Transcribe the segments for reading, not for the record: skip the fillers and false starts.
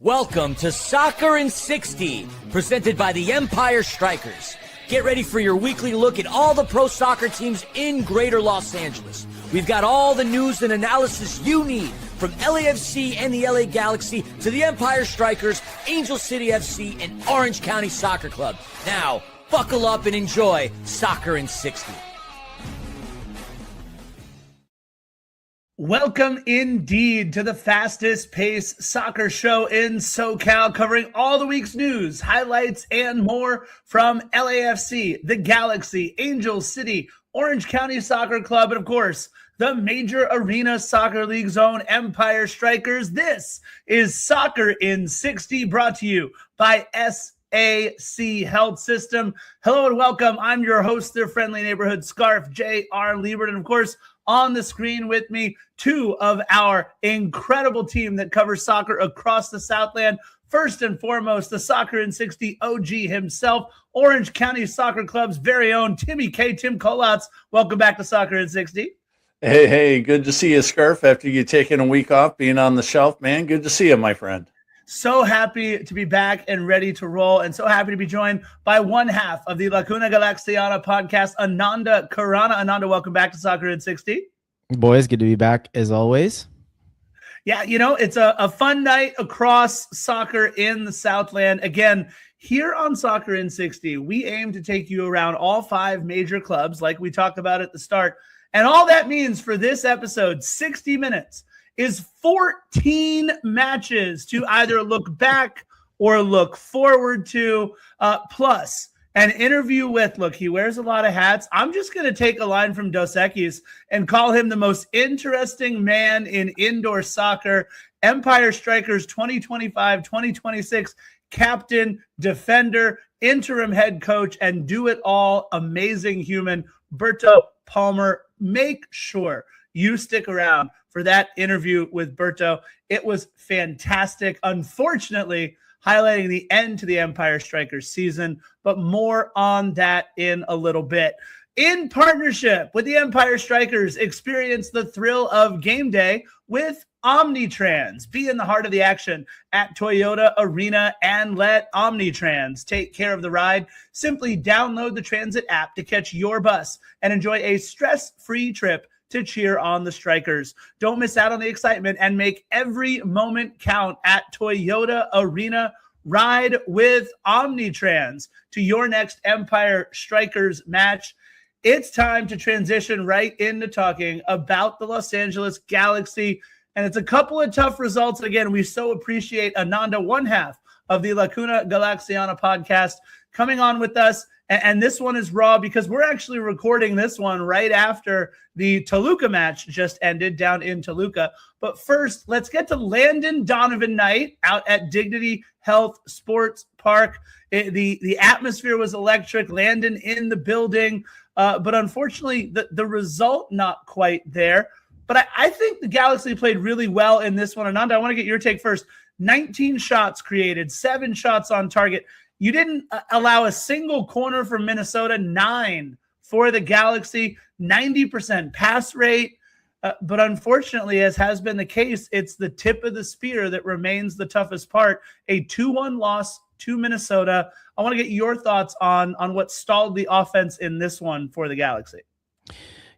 Welcome to Soccer in 60, presented by the Empire Strykers. Get ready for your weekly look at all the pro soccer teams in Greater Los Angeles. We've got all the news and analysis you need, from LAFC and the LA Galaxy to the Empire Strykers, Angel City FC, and Orange County Soccer Club. Now, buckle up and enjoy Soccer in 60. Welcome indeed to the fastest paced soccer show in SoCal, covering all the week's news, highlights, and more from LAFC, the Galaxy, Angel City, Orange County Soccer Club, and of course, the Major Arena Soccer League Zone Empire Strykers. This is Soccer in 60, brought to you by SAC Health System. Hello and welcome. I'm your host, their friendly neighborhood Scarf, J.R. Liebert, and of course, on the screen with me, two of our incredible team that covers soccer across the Southland. First and foremost, the Soccer in 60 OG himself, Orange County Soccer Club's very own Timmy K. Tim Kolatz. Welcome back to Soccer in 60. Hey, good to see you, Scarf, after you taking a week off, being on the shelf, man. Good to see you, my friend. So happy to be back and ready to roll, and so happy to be joined by one half of the Lacuna Galaxiana podcast, Ananda Karana. Ananda, welcome back to Soccer in 60. Boys, good to be back as always. Yeah, you know, it's a fun night across soccer in the Southland. Again, here on Soccer in 60, we aim to take you around all five major clubs like we talked about at the start. And all that means for this episode, 60 minutes, is 14 matches to either look back or look forward to, plus an interview with, look, he wears a lot of hats. I'm just going to take a line from Dos Equis and call him the most interesting man in indoor soccer. Empire Strykers 2025-2026 captain, defender, interim head coach, and do-it-all amazing human, Berto Palmer. Make sure you stick around for that interview with Berto. It was fantastic. Unfortunately, highlighting the end to the Empire Strykers season, but more on that in a little bit. In partnership with the Empire Strykers, experience the thrill of game day with Omnitrans. Be in the heart of the action at Toyota Arena and let Omnitrans take care of the ride. Simply download the Transit app to catch your bus and enjoy a stress-free trip to cheer on the Strykers. Don't miss out on the excitement and make every moment count at Toyota Arena. Ride with Omnitrans to your next Empire Strykers match. It's time to transition right into talking about the Los Angeles Galaxy. And it's a couple of tough results. Again, we so appreciate Ananda, one half of the Lacuna Galaxiana podcast, coming on with us. And this one is raw because we're actually recording this one right after the Toluca match just ended down in Toluca. But first, let's get to Landon Donovan night out at Dignity Health Sports Park. The atmosphere was electric. Landon in the building. But unfortunately, the result not quite there. But I think the Galaxy played really well in this one. Ananda, I want to get your take first. 19 shots created, 7 shots on target. You didn't allow a single corner from Minnesota, 9 for the Galaxy, 90% pass rate. But unfortunately, as has been the case, it's the tip of the spear that remains the toughest part. A 2-1 loss to Minnesota. I want to get your thoughts on what stalled the offense in this one for the Galaxy.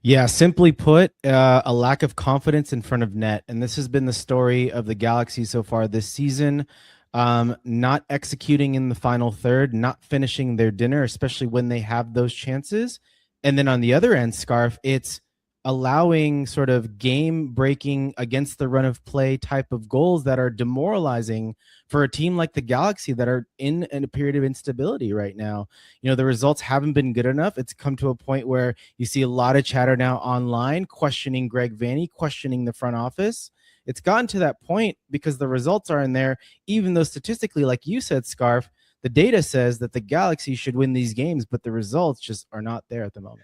Yeah, simply put, a lack of confidence in front of net. And this has been the story of the Galaxy so far this season. Not executing in the final third, not finishing their dinner, especially when they have those chances. And then on the other end, Scarf, it's allowing sort of game breaking against the run of play type of goals that are demoralizing for a team like the Galaxy that are in a period of instability right now. You know, the results haven't been good enough. It's come to a point where you see a lot of chatter now online questioning Greg Vanney, questioning the front office. It's gotten to that point because the results are in there, even though statistically, like you said, Scarf, the data says that the Galaxy should win these games, but the results just are not there at the moment.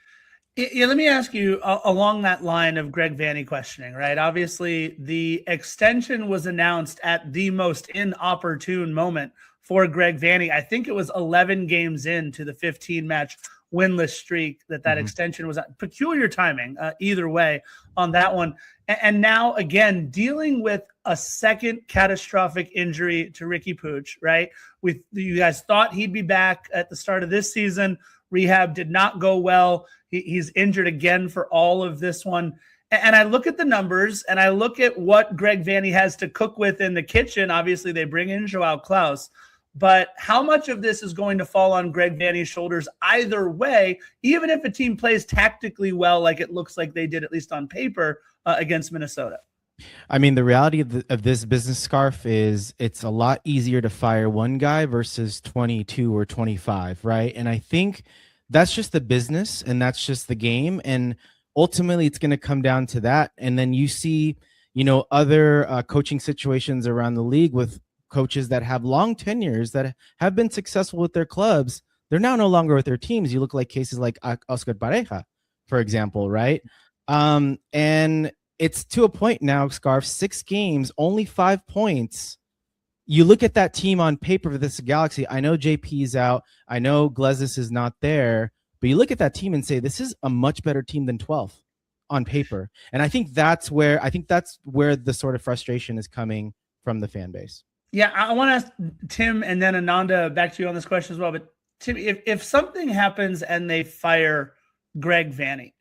Yeah, let me ask you along that line of Greg Vanney questioning, right? Obviously, the extension was announced at the most inopportune moment for Greg Vanney. I think it was 11 games into the 15-match winless streak that extension was at. Peculiar timing either way on that one. And now, again, dealing with a second catastrophic injury to Ricky Pooch, right? You guys thought he'd be back at the start of this season. Rehab did not go well. He's injured again for all of this one. And I look at the numbers and I look at what Greg Vanney has to cook with in the kitchen. Obviously, they bring in Joao Klaus. But how much of this is going to fall on Greg Vanney's shoulders either way, even if a team plays tactically well, like it looks like they did, at least on paper, against Minnesota? I mean, the reality of this business, Scarf, is it's a lot easier to fire one guy versus 22 or 25, right? And I think that's just the business and that's just the game. And ultimately, it's going to come down to that. And then you see, other coaching situations around the league with coaches that have long tenures that have been successful with their clubs. They're now no longer with their teams. You look like cases like Oscar Pareja, for example, right? And it's to a point now, Scarf, 6 games, only 5 points. You look at that team on paper for this Galaxy. I know JP's out. I know Glezis is not there. But you look at that team and say, this is a much better team than 12th on paper. And I think that's where the sort of frustration is coming from the fan base. Yeah, I want to ask Tim and then Ananda back to you on this question as well. But Tim, if something happens and they fire Greg Vanney,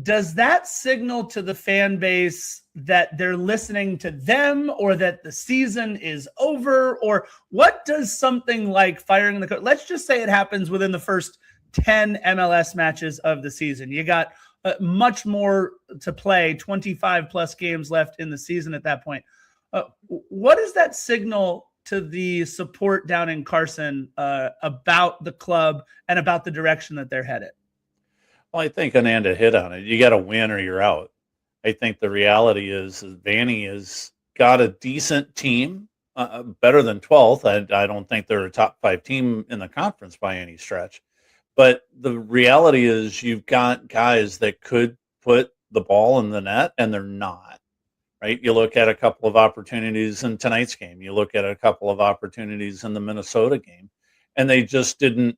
does that signal to the fan base that they're listening to them or that the season is over? Or what does something like firing the coach? Let's just say it happens within the first 10 MLS matches of the season. You got much more to play, 25 plus games left in the season at that point. What does that signal to the support down in Carson about the club and about the direction that they're headed? Well, I think Ananda hit on it. You got to win or you're out. I think the reality is Vanney has got a decent team, better than 12th. I don't think they're a top 5 team in the conference by any stretch. But the reality is you've got guys that could put the ball in the net, and they're not. Right? You look at a couple of opportunities in tonight's game. You look at a couple of opportunities in the Minnesota game, and they just didn't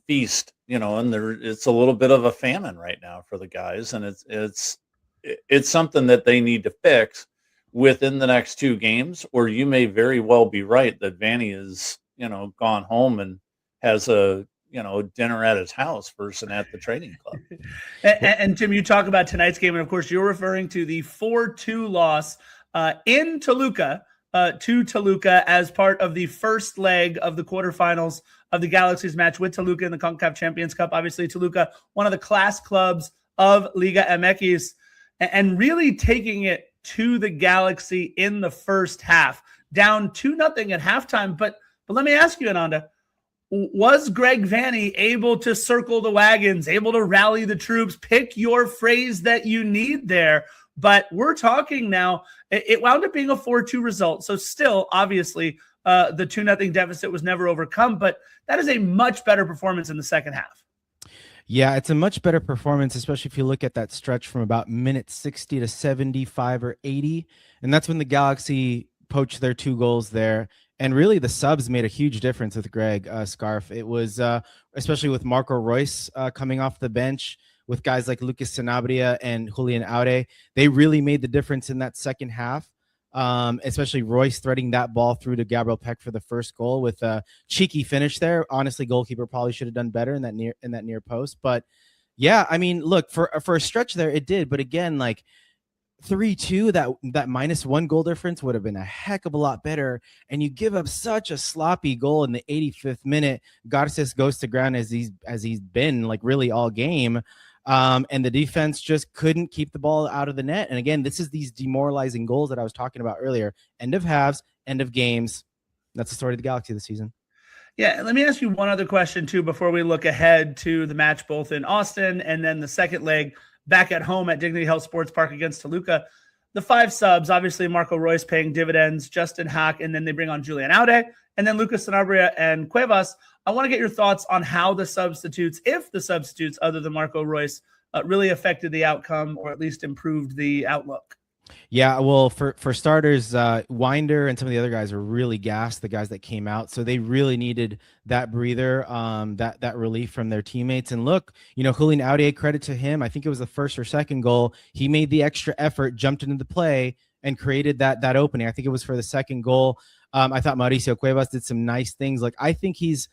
feast, and it's a little bit of a famine right now for the guys. And it's something that they need to fix within the next 2 games, or you may very well be right that Vanney is, gone home and has a, dinner at his house versus at the training club. And Tim, you talk about tonight's game, and of course you're referring to the 4-2 loss in Toluca to Toluca as part of the first leg of the quarterfinals of the Galaxy's match with Toluca in the CONCACAF Champions Cup. Obviously, Toluca, one of the class clubs of Liga MX, and really taking it to the Galaxy in the first half, down 2-0 at halftime. But let me ask you, Ananda, was Greg Vanney able to circle the wagons, able to rally the troops? Pick your phrase that you need there. But we're talking now, it wound up being a 4-2 result. So still, obviously, the 2-0 deficit was never overcome. But that is a much better performance in the second half. Yeah, it's a much better performance, especially if you look at that stretch from about minute 60 to 75 or 80. And that's when the Galaxy poached their 2 goals there. And really, the subs made a huge difference with Greg, Scarf. It was especially with Marco Royce coming off the bench, with guys like Lucas Sanabria and Julian Aude. They really made the difference in that second half, especially Royce threading that ball through to Gabriel Peck for the first goal with a cheeky finish there. Honestly, goalkeeper probably should have done better in that near post. But yeah, I mean, look, for a stretch there, it did. But again, like 3-2, that -1 goal difference would have been a heck of a lot better. And you give up such a sloppy goal in the 85th minute. Garces goes to ground as he's been like really all game. And the defense just couldn't keep the ball out of the net. And again, this is these demoralizing goals that I was talking about earlier. End of halves, end of games. That's the story of the Galaxy this season. Yeah, let me ask you one other question too before we look ahead to the match both in Austin and then the second leg back at home at Dignity Health Sports Park against Toluca. The 5 subs, obviously Marco Royce paying dividends, Justin Hack, and then they bring on Julian Aude, and then Lucas Sanabria and Cuevas. I want to get your thoughts on how the substitutes, if the substitutes other than Marco Royce, really affected the outcome or at least improved the outlook. Yeah, well, for starters, Winder and some of the other guys are really gassed, the guys that came out. So they really needed that breather, that relief from their teammates. And look, Julian Audier, credit to him. I think it was the first or second goal. He made the extra effort, jumped into the play, and created that opening. I think it was for the second goal. I thought Mauricio Cuevas did some nice things. Like, I think he's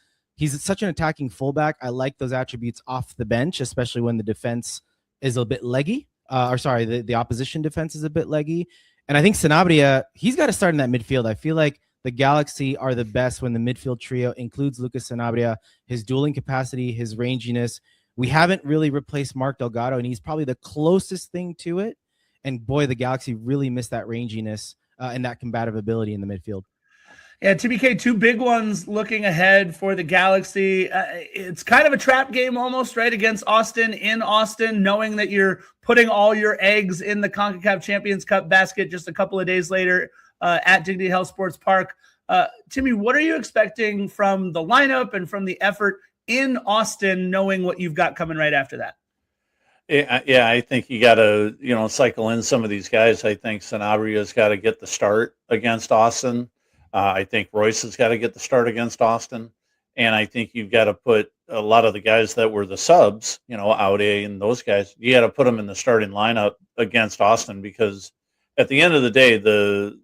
such an attacking fullback. I like those attributes off the bench, especially when the defense is a bit leggy. The opposition defense is a bit leggy. And I think Sanabria, he's got to start in that midfield. I feel like the Galaxy are the best when the midfield trio includes Lucas Sanabria, his dueling capacity, his ranginess. We haven't really replaced Mark Delgado, and he's probably the closest thing to it. And boy, the Galaxy really missed that ranginess and that combative ability in the midfield. Yeah, TBK, two big ones looking ahead for the Galaxy. It's kind of a trap game almost, right, against Austin in Austin, knowing that you're putting all your eggs in the CONCACAF Champions Cup basket just a couple of days later at Dignity Health Sports Park. Timmy, what are you expecting from the lineup and from the effort in Austin, knowing what you've got coming right after that? Yeah, I think you got to, cycle in some of these guys. I think Sanabria's got to get the start against Austin. I think Royce has got to get the start against Austin. And I think you've got to put a lot of the guys that were the subs, Aude and those guys, you got to put them in the starting lineup against Austin, because at the end of the day, the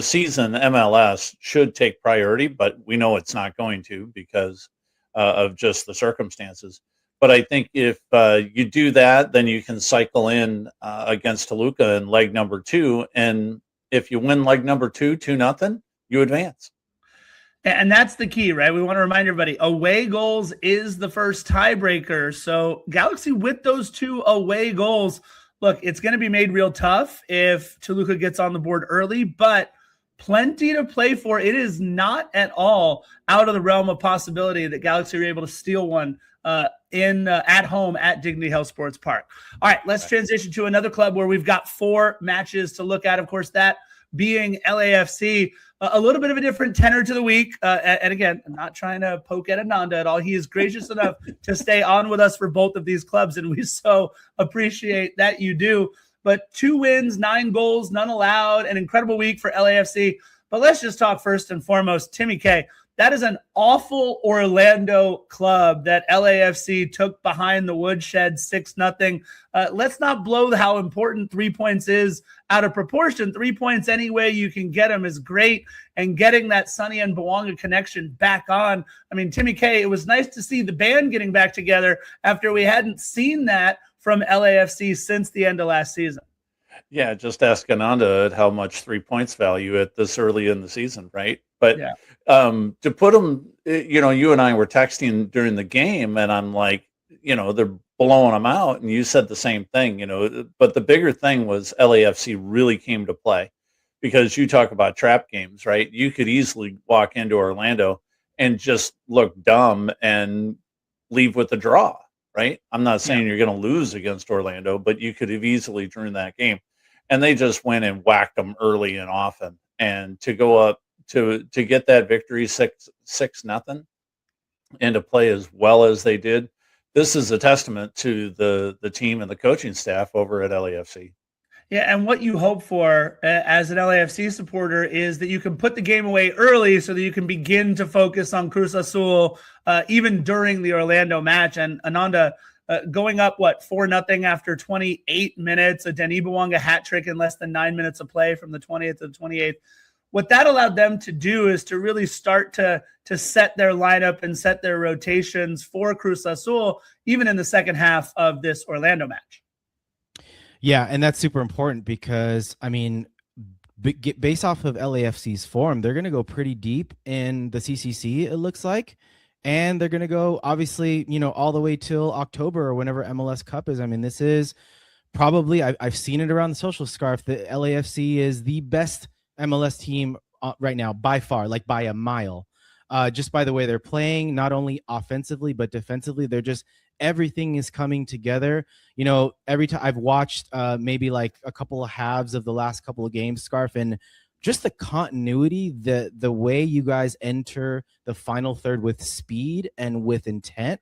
season MLS should take priority, but we know it's not going to because of just the circumstances. But I think if you do that, then you can cycle in against Toluca in leg number 2. And if you win leg number 2-0, you advance. And that's the key, right? We want to remind everybody, away goals is the first tiebreaker. So Galaxy, with those 2 away goals, look, it's going to be made real tough if Toluca gets on the board early, but plenty to play for. It is not at all out of the realm of possibility that Galaxy are able to steal one at home at Dignity Health Sports Park. All right, let's transition to another club where we've got 4 matches to look at. Of course, that being LAFC. A little bit of a different tenor to the week. And again, I'm not trying to poke at Ananda at all. He is gracious enough to stay on with us for both of these clubs, and we so appreciate that you do. But 2 wins, 9 goals, none allowed, an incredible week for LAFC. But let's just talk first and foremost, Timmy K. That is an awful Orlando club that LAFC took behind the woodshed 6-0. Let's not blow how important 3 points is out of proportion. 3 points any way you can get them is great. And getting that Sonny and Bawanga connection back on. I mean, Timmy K, it was nice to see the band getting back together after we hadn't seen that from LAFC since the end of last season. Yeah, just ask Ananda at how much 3 points value at this early in the season, right? But yeah. To put them, you and I were texting during the game, and I'm like, they're blowing them out, and you said the same thing, But the bigger thing was LAFC really came to play, because you talk about trap games, right? You could easily walk into Orlando and just look dumb and leave with a draw, right? I'm not saying you're going to lose against Orlando, but you could have easily during that game. And they just went and whacked them early and often. And to go up to get that victory 6-0 and to play as well as they did, this is a testament to the team and the coaching staff over at LAFC. Yeah, and what you hope for as an LAFC supporter is that you can put the game away early so that you can begin to focus on Cruz Azul even during the Orlando match. And Ananda, going up, 4-0 after 28 minutes, a Denis Bawanga hat trick in less than 9 minutes of play from the 20th to the 28th. What that allowed them to do is to really start to set their lineup and set their rotations for Cruz Azul, even in the second half of this Orlando match. Yeah, and that's super important because, I mean, based off of LAFC's form, they're going to go pretty deep in the CCC, it looks like. And they're going to go, obviously, all the way till October or whenever MLS Cup is. I mean, this is probably, I've seen it around the social scarf, that LAFC is the best MLS team right now by far, like by a mile. Just by the way they're playing, not only offensively, but defensively. They're just, everything is coming together. Every time I've watched maybe like a couple of halves of the last couple of games, Scarf, and just the continuity, the way you guys enter the final third with speed and with intent.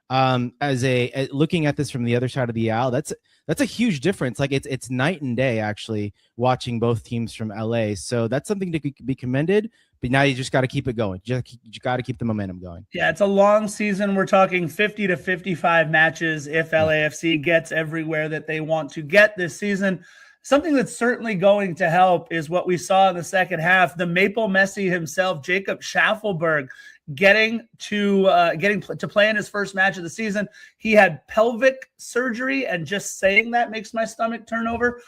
Looking at this from the other side of the aisle, that's a huge difference. Like it's night and day actually watching both teams from LA. So that's something to be commended. But now you just got to keep it going. You got to keep the momentum going. Yeah, it's a long season. We're talking 50 to 55 matches if LAFC gets everywhere that they want to get this season. Something that's certainly going to help is what we saw in the second half. The Maple Messi himself, Jacob Schaffelberg, getting to play in his first match of the season. He had pelvic surgery, and just saying that makes my stomach turn over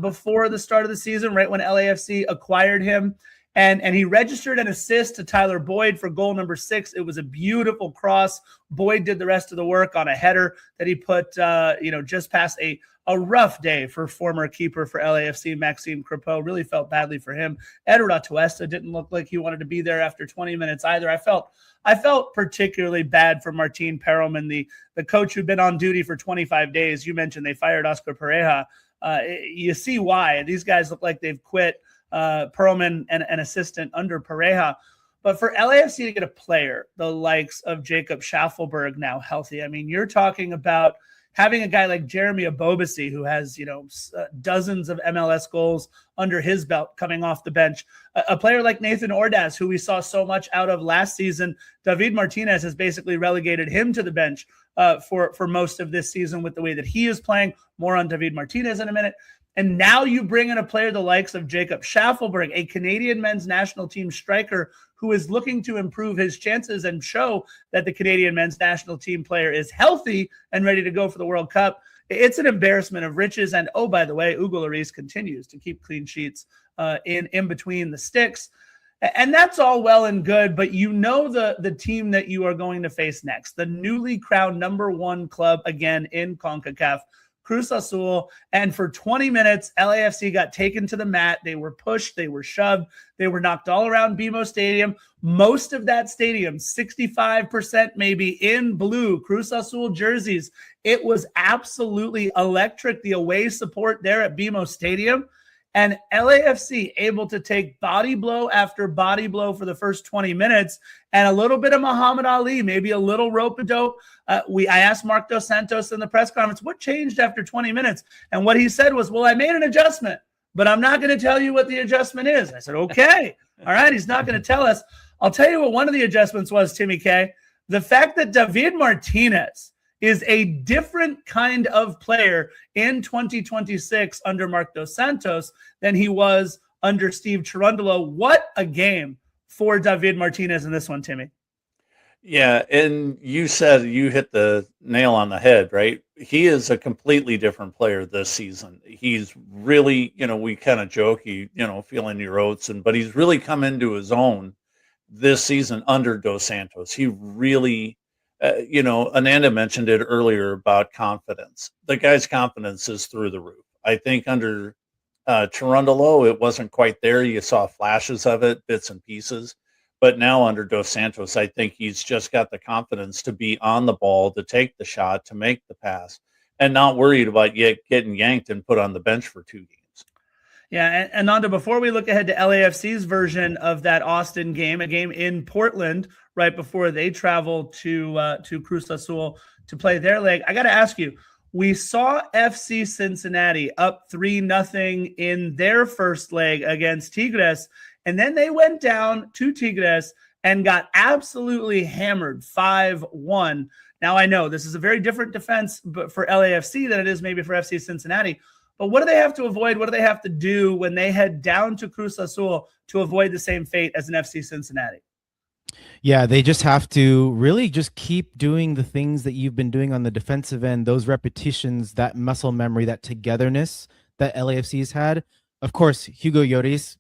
before the start of the season, right when LAFC acquired him. And he registered an assist to Tyler Boyd for goal number 6. It was a beautiful cross. Boyd did the rest of the work on a header that he put, just past a rough day for former keeper for LAFC, Maxime Crepeau. Really felt badly for him. Edward Atuesta didn't look like he wanted to be there after 20 minutes either. I felt particularly bad for Martin Perelman, the coach who'd been on duty for 25 days. You mentioned they fired Oscar Pareja. You see why. These guys look like they've quit. Perlman and an assistant under Pareja. But for LAFC to get a player the likes of Jacob Schaffelberg now healthy, I mean, you're talking about having a guy like Jeremy Abobasi, who has, dozens of MLS goals under his belt coming off the bench. A player like Nathan Ordaz, who we saw so much out of last season. David Martinez has basically relegated him to the bench for most of this season with the way that he is playing. More on David Martinez in a minute. And now you bring in a player the likes of Jacob Schaffelberg, a Canadian men's national team striker who is looking to improve his chances and show that the Canadian men's national team player is healthy and ready to go for the World Cup. It's an embarrassment of riches. And, oh, by the way, Hugo Lloris continues to keep clean sheets in between the sticks. And that's all well and good, but the team that you are going to face next, the newly crowned number 1 club again in CONCACAF, Cruz Azul, and for 20 minutes, LAFC got taken to the mat. They were pushed, they were shoved, they were knocked all around BMO Stadium. Most of that stadium, 65% maybe, in blue Cruz Azul jerseys. It was absolutely electric, the away support there at BMO Stadium. And LAFC able to take body blow after body blow for the first 20 minutes, and a little bit of Muhammad Ali, maybe a little rope-a-dope. I asked Mark Dos Santos in the press conference, what changed after 20 minutes? And what he said was, well, I made an adjustment, but I'm not going to tell you what the adjustment is. I said, okay. All right, he's not going to tell us. I'll tell you what one of the adjustments was, Timmy K. The fact that David Martinez is a different kind of player in 2026 under Mark Dos Santos than he was under Steve Cherundolo. What a game for David Martinez in this one, Timmy. Yeah, and you said you hit the nail on the head, right? He is a completely different player this season. He's really, we kind of joke, feeling your oats, but he's really come into his own this season under Dos Santos. He really... Ananda mentioned it earlier about confidence. The guy's confidence is through the roof. I think under Cherundolo, it wasn't quite there. You saw flashes of it, bits and pieces. But now under Dos Santos, I think he's just got the confidence to be on the ball, to take the shot, to make the pass, and not worried about getting yanked and put on the bench for 2 games. Yeah, and Nanda, before we look ahead to LAFC's version of that Austin game, a game in Portland right before they travel to Cruz Azul to play their leg, I got to ask you, we saw FC Cincinnati up 3-0 in their first leg against Tigres, and then they went down to Tigres and got absolutely hammered 5-1. Now, I know this is a very different defense for LAFC than it is maybe for FC Cincinnati. But what do they have to avoid? What do they have to do when they head down to Cruz Azul to avoid the same fate as an FC Cincinnati? Yeah, they just have to really just keep doing the things that you've been doing on the defensive end, those repetitions, that muscle memory, that togetherness that LAFC has had. Of course, Hugo Lloris,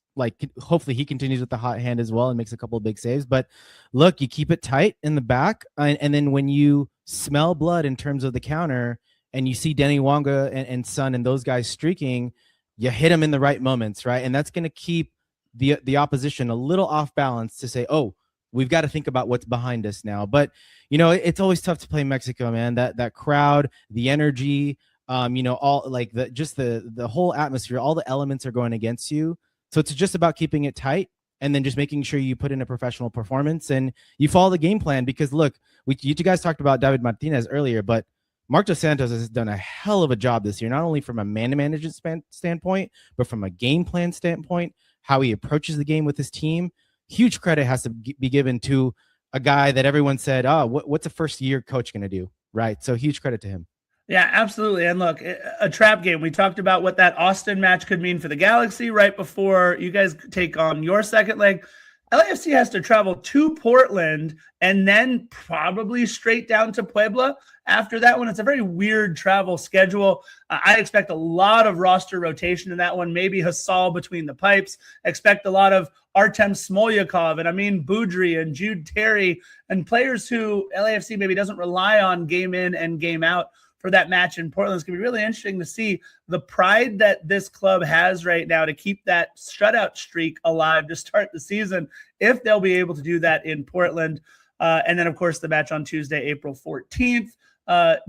hopefully he continues with the hot hand as well and makes a couple of big saves. But look, you keep it tight in the back. And then when you smell blood in terms of the counter, and you see Denny Wonga and Son and those guys streaking, you hit them in the right moments, right? And that's going to keep the opposition a little off balance to say, oh, we've got to think about what's behind us now. But, it's always tough to play Mexico, man. That crowd, the energy, all the whole atmosphere, all the elements are going against you. So it's just about keeping it tight and then just making sure you put in a professional performance and you follow the game plan. Because look, you two guys talked about David Martinez earlier, but Marc Dos Santos has done a hell of a job this year, not only from a man-to-management standpoint, but from a game plan standpoint, how he approaches the game with his team. Huge credit has to be given to a guy that everyone said, what's a first-year coach going to do, right? So huge credit to him. Yeah, absolutely. And look, a trap game. We talked about what that Austin match could mean for the Galaxy right before you guys take on your second leg. LAFC has to travel to Portland and then probably straight down to Puebla after that one. It's a very weird travel schedule. I expect a lot of roster rotation in that one, maybe Hasal between the pipes. Expect a lot of Artem Smolyakov and Amin Boudry and Jude Terry and players who LAFC maybe doesn't rely on game in and game out for that match in Portland. It's going to be really interesting to see the pride that this club has right now to keep that shutout streak alive to start the season, if they'll be able to do that in Portland. And then, of course, the match on Tuesday, April 14th,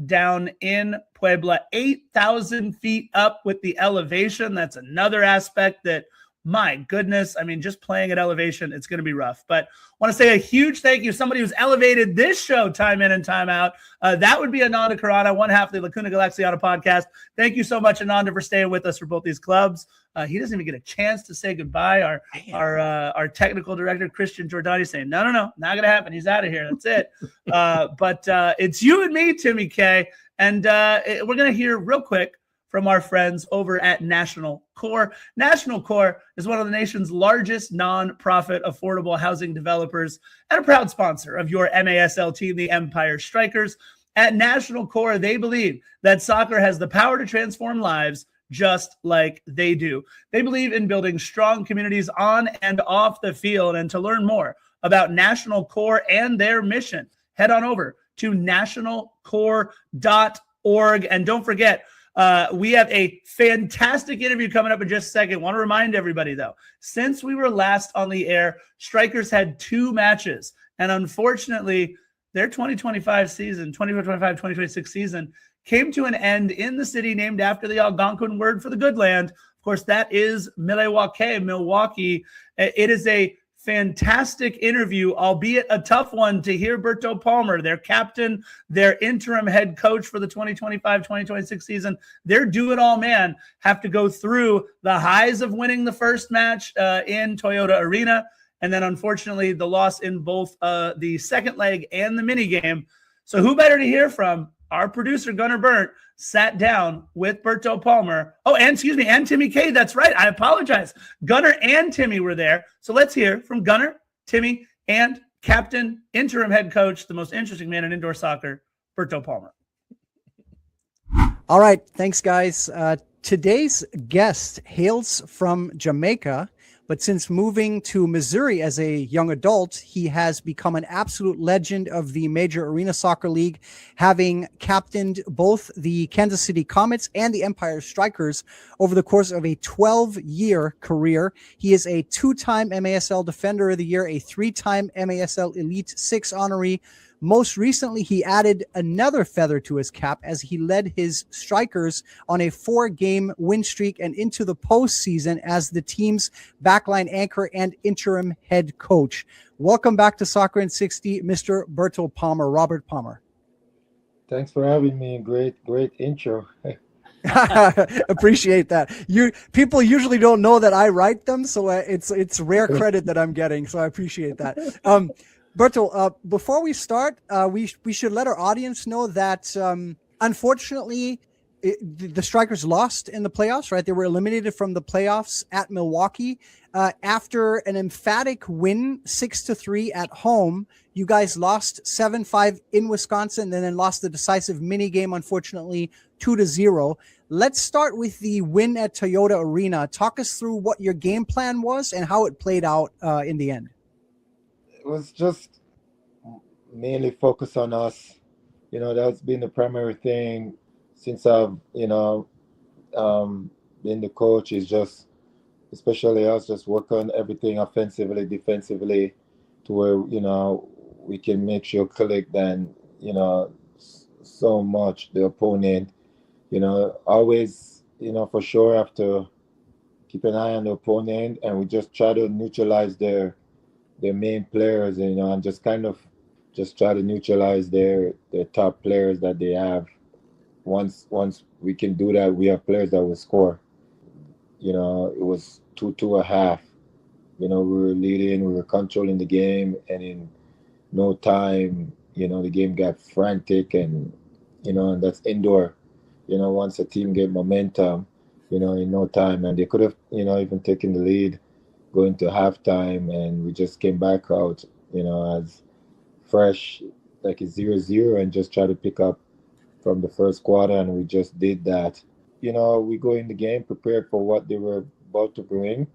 down in Puebla, 8,000 feet up with the elevation. That's another aspect that, my goodness, I mean, just playing at elevation, it's going to be rough. But I want to say a huge thank you. Somebody who's elevated this show time in and time out. That would be Ananda Karana, one half of the Lacuna Galaxiana podcast. Thank you so much, Ananda, for staying with us for both these clubs. He doesn't even get a chance to say goodbye. Our technical director, Christian Giordani, saying, no, not going to happen. He's out of here. That's it. But it's you and me, Timmy K. And we're going to hear real quick from our friends over at National Core. National Core is one of the nation's largest nonprofit affordable housing developers and a proud sponsor of your MASL team, the Empire Strykers. At National Core, they believe that soccer has the power to transform lives just like they do. They believe in building strong communities on and off the field. And to learn more about National Core and their mission, head on over to nationalcore.org. And don't forget, we have a fantastic interview coming up in just a second. Want to remind everybody, though, since we were last on the air, Strikers had 2 matches. And unfortunately, their 2025 season, 2025-2026 season, came to an end in the city named after the Algonquin word for the good land. Of course, that is Milwaukee. It is a fantastic interview, albeit a tough one, to hear Berto Palmer, their captain, their interim head coach for the 2025-2026 season. Their do-it-all man have to go through the highs of winning the first match in Toyota Arena, and then unfortunately the loss in both the second leg and the mini game. So who better to hear from? Our producer, Gunnar Burnt, sat down with Berto Palmer. Oh, and Timmy K. That's right. I apologize. Gunnar and Timmy were there. So let's hear from Gunnar, Timmy, and captain, interim head coach, the most interesting man in indoor soccer, Berto Palmer. All right. Thanks, guys. Today's guest hails from Jamaica, but since moving to Missouri as a young adult, he has become an absolute legend of the Major Arena Soccer League, having captained both the Kansas City Comets and the Empire Strykers over the course of a 12-year career. He is a 2-time MASL Defender of the Year, a 3-time MASL Elite 6 honoree. Most recently, he added another feather to his cap as he led his Strikers on a 4-game win streak and into the postseason as the team's backline anchor and interim head coach. Welcome back to Soccer in 60, Mr. Berto Palmer, Robert Palmer. Thanks for having me. Great intro. Appreciate that. People usually don't know that I write them, so it's rare credit that I'm getting. So I appreciate that. Berto, before we start, we should let our audience know that unfortunately the Strikers lost in the playoffs. Right, they were eliminated from the playoffs at Milwaukee after an emphatic win 6-3 at home. You guys lost 7-5 in Wisconsin, and then lost the decisive mini game, unfortunately, 2-0. Let's start with the win at Toyota Arena. Talk us through what your game plan was and how it played out in the end. It was just mainly focused on us. That's been the primary thing since I've, been the coach, is just, especially us, just work on everything offensively, defensively, to where, we can make sure collect and, so much the opponent, always, for sure have to keep an eye on the opponent, and we just try to neutralize their main players, and just kind of just try to neutralize their top players that they have. Once we can do that, we have players that will score. It was 2-2 a half. We were leading, we were controlling the game, and in no time, the game got frantic, and that's indoor. Once a team get momentum, in no time, and they could have, even taken the lead going to halftime, and we just came back out, as fresh, like a 0-0, and just try to pick up from the first quarter, and we just did that. We go in the game prepared for what they were about to bring,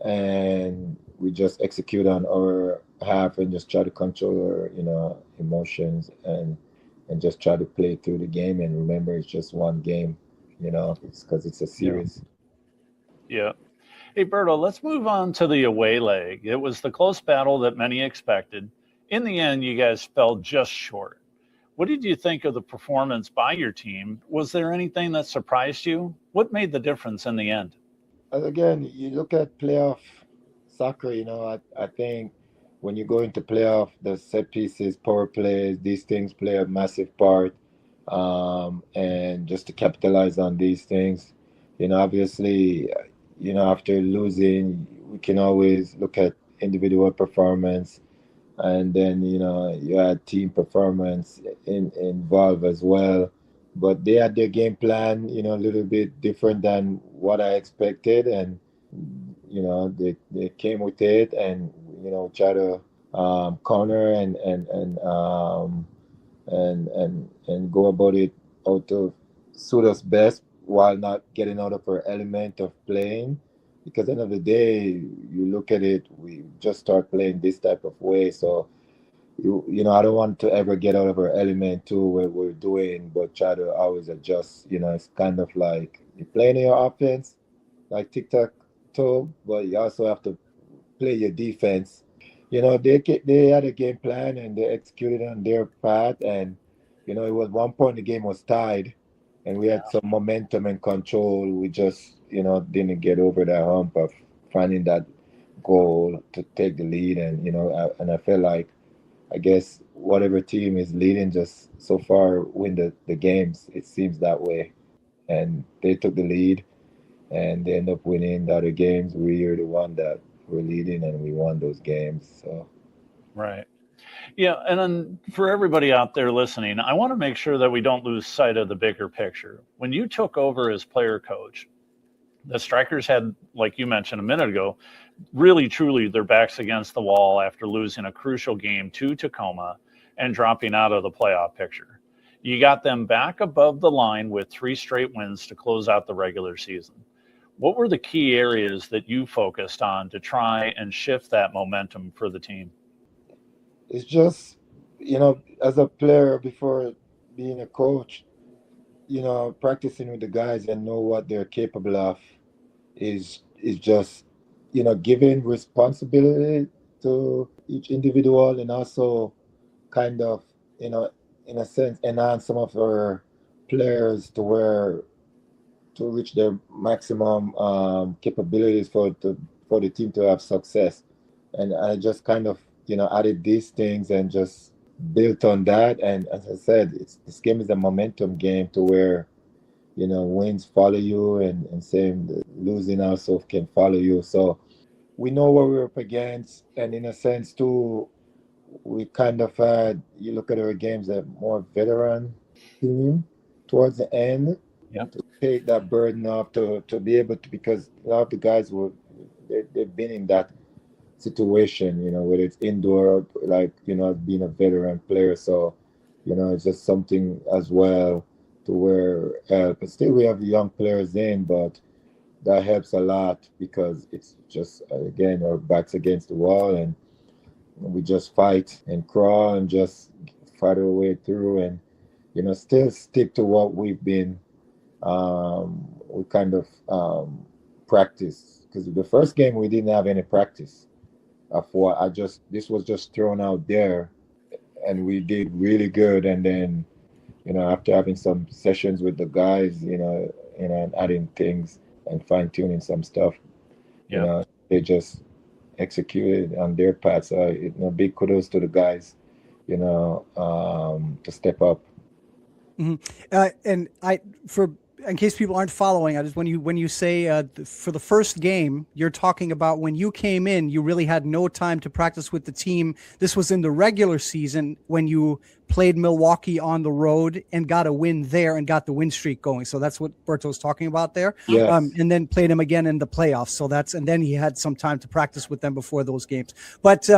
and we just execute on our half and just try to control our, emotions and just try to play through the game. And remember, it's just one game, it's because it's a series. Yeah. Hey, Berto, let's move on to the away leg. It was the close battle that many expected. In the end, you guys fell just short. What did you think of the performance by your team? Was there anything that surprised you? What made the difference in the end? Again, you look at playoff soccer, I think when you go into playoff, the set pieces, power plays, these things play a massive part. And just to capitalize on these things, obviously, after losing, we can always look at individual performance, and then, you had team performance involved as well. But they had their game plan, a little bit different than what I expected, and they came with it, and try to counter and go about it how to suit us best while not getting out of our element of playing. Because at the end of the day, you look at it, we just start playing this type of way. So, I don't want to ever get out of our element too, what we're doing, but try to always adjust. It's kind of like you're playing your offense, like tic-tac-toe, but you also have to play your defense. They had a game plan and they executed on their part, and it was one point the game was tied, and we had some momentum and control. We just didn't get over that hump of finding that goal to take the lead, and I felt like, I guess, whatever team is leading just so far win the games. It seems that way, and they took the lead, and they end up winning the other games. We are the one that were leading, and we won those games. So, right. Yeah, and then for everybody out there listening, I want to make sure that we don't lose sight of the bigger picture. When you took over as player coach, the Strikers had, like you mentioned a minute ago, really, truly their backs against the wall after losing a crucial game to Tacoma and dropping out of the playoff picture. You got them back above the line with 3 straight wins to close out the regular season. What were the key areas that you focused on to try and shift that momentum for the team? It's just, as a player before being a coach, practicing with the guys and know what they're capable of is just, giving responsibility to each individual, and also kind of, in a sense, enhance some of our players to reach their maximum capabilities for the team to have success. And I just kind of, added these things and just built on that. And as I said, this game is a momentum game to where, wins follow you, and same losing also can follow you. So we know what we're up against, and in a sense too, we kind of had, you look at our games, a more veteran team towards the end. Yeah. To take that burden off, to be able to, because a lot of the guys they've been in that situation, whether it's indoor, like, being a veteran player. So, it's just something as well to where, but still we have young players in, but that helps a lot because it's just, again, our backs against the wall, and we just fight and crawl and just fight our way through, and, still stick to what we've been, we kind of practice, because the first game we didn't have any practice of what this was just thrown out there, and we did really good. And then, after having some sessions with the guys, and adding things, and fine tuning some stuff. Yeah. You know, they just executed on their part. So, big kudos to the guys, to step up. And in case people aren't following, I just when you say for the first game, you're talking about when you came in, you really had no time to practice with the team. This was in the regular season when you played Milwaukee on the road and got a win there and got the win streak going. So that's what Berto's talking about there. Yes. And then played him again in the playoffs. So and then he had some time to practice with them before those games. But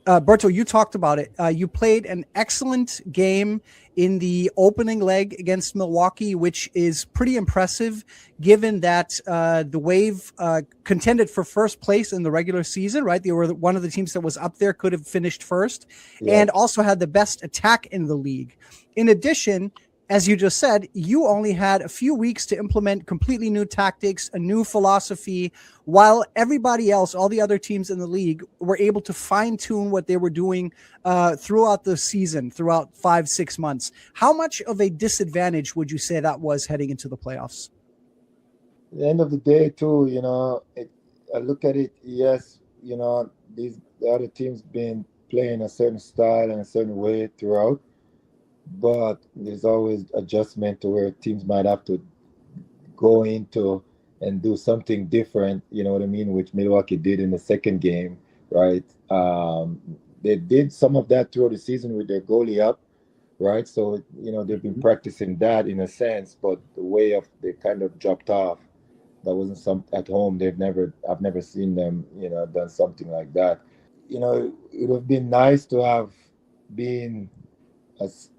Berto, you talked about it. You played an excellent game in the opening leg against Milwaukee, which is pretty impressive given that the Wave contended for first place in the regular season, right? They were one of the teams that was up there, could have finished first, and also had the best attack in the league. In addition, as you just said, you only had a few weeks to implement completely new tactics, a new philosophy, while everybody else, all the other teams in the league, were able to fine-tune what they were doing throughout the season, throughout 5-6 months. How much of a disadvantage would you say that was heading into the playoffs? At the end of the day, too, I look at it, yes, the other teams been playing a certain style and a certain way throughout. But there's always adjustment to where teams might have to go into and do something different, you know what I mean, which Milwaukee did in the second game, right? They did some of that throughout the season with their goalie up, right? So, they've been practicing that in a sense, but the way they kind of dropped off, that wasn't at home. I've never seen them, done something like that. It would have been nice to have been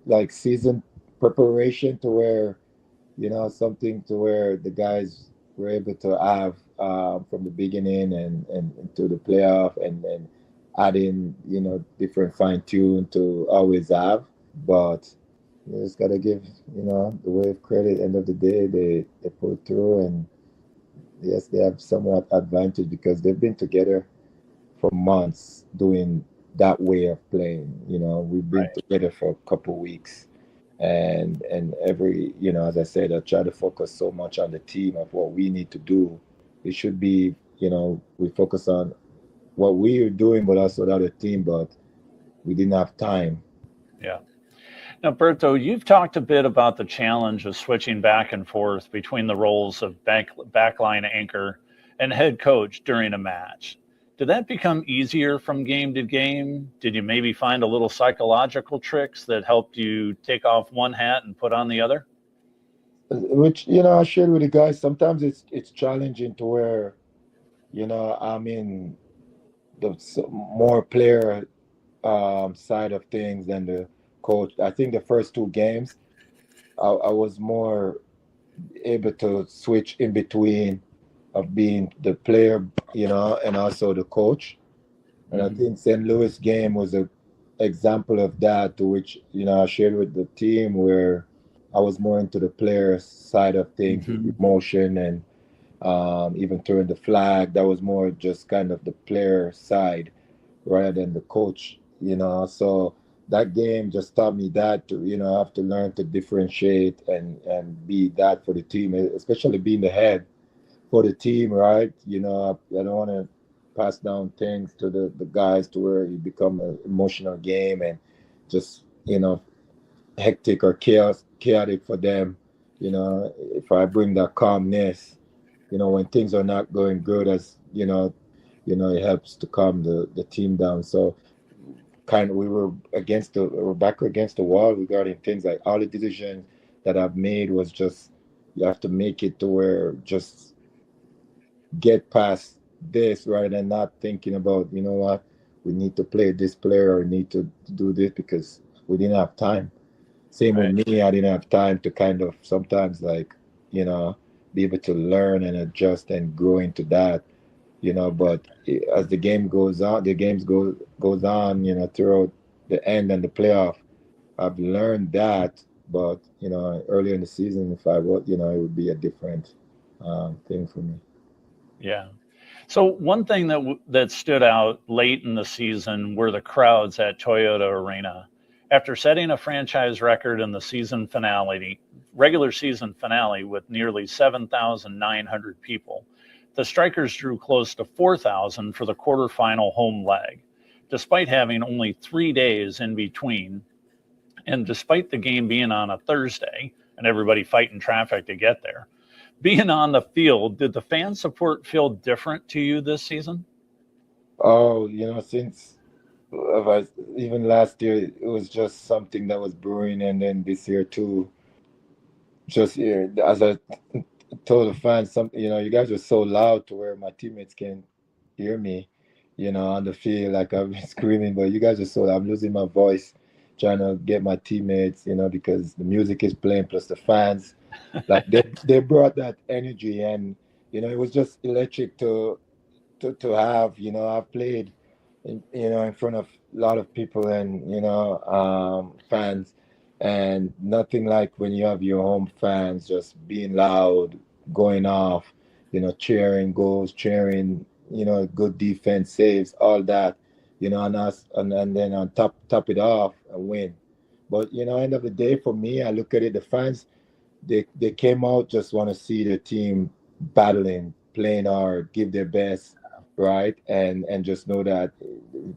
like season preparation to where, something to where the guys were able to have from the beginning and to the playoff and then add in, different fine tune to always have. But you just got to give, the Wave credit. End of the day, they pulled through, and yes, they have somewhat advantage because they've been together for months doing that way of playing. We've been together for a couple weeks, and every, as I said, I try to focus so much on the team of what we need to do. It should be, we focus on what we are doing, but also the other team, but we didn't have time. Yeah. Now, Berto, you've talked a bit about the challenge of switching back and forth between the roles of backline anchor and head coach during a match. Did that become easier from game to game? Did you maybe find a little psychological tricks that helped you take off one hat and put on the other? Which, I shared with the guys, sometimes it's challenging to where, I'm in the more player side of things than the coach. I think the first 2 games, I was more able to switch in between of being the player, and also the coach. And I think St. Louis game was an example of that, to which, I shared with the team where I was more into the player side of things, emotion and even throwing the flag. That was more just kind of the player side rather than the coach, So that game just taught me that to, have to learn to differentiate and be that for the team, especially being the head for the team, right? I don't want to pass down things to the guys to where it become an emotional game and just, hectic or chaotic for them. If I bring that calmness, when things are not going good, as it helps to calm the team down. So we were back against the wall regarding things like all the decisions that I've made was just, you have to make it to where just get past this rather than not thinking about, we need to play this player or need to do this because we didn't have time. Same with me, I didn't have time to kind of sometimes be able to learn and adjust and grow into that, but as the game goes on, goes on, throughout the end and the playoff, I've learned that, but, earlier in the season, if I would, it would be a different thing for me. Yeah. So one thing that stood out late in the season were the crowds at Toyota Arena. After setting a franchise record in the regular season finale with nearly 7,900 people, the Strikers drew close to 4,000 for the quarterfinal home leg, despite having only 3 days in between. And despite the game being on a Thursday and everybody fighting traffic to get there, being on the field, did the fan support feel different to you this season? Oh, since even last year, it was just something that was brewing, and then this year too. Just as I told the fans, you guys were so loud to where my teammates can hear me, on the field, like I've been screaming, but you guys are so loud. I'm losing my voice trying to get my teammates, because the music is playing plus the fans, like they brought that energy, and it was just electric to have. I've played in front of a lot of people and fans, and nothing like when you have your home fans just being loud, going off, cheering goals, cheering, good defense saves, all that, and us, and then on top it off and win. But end of the day, for me, I look at it, the fans, they came out, just want to see the team battling, playing hard, give their best, right? And just know that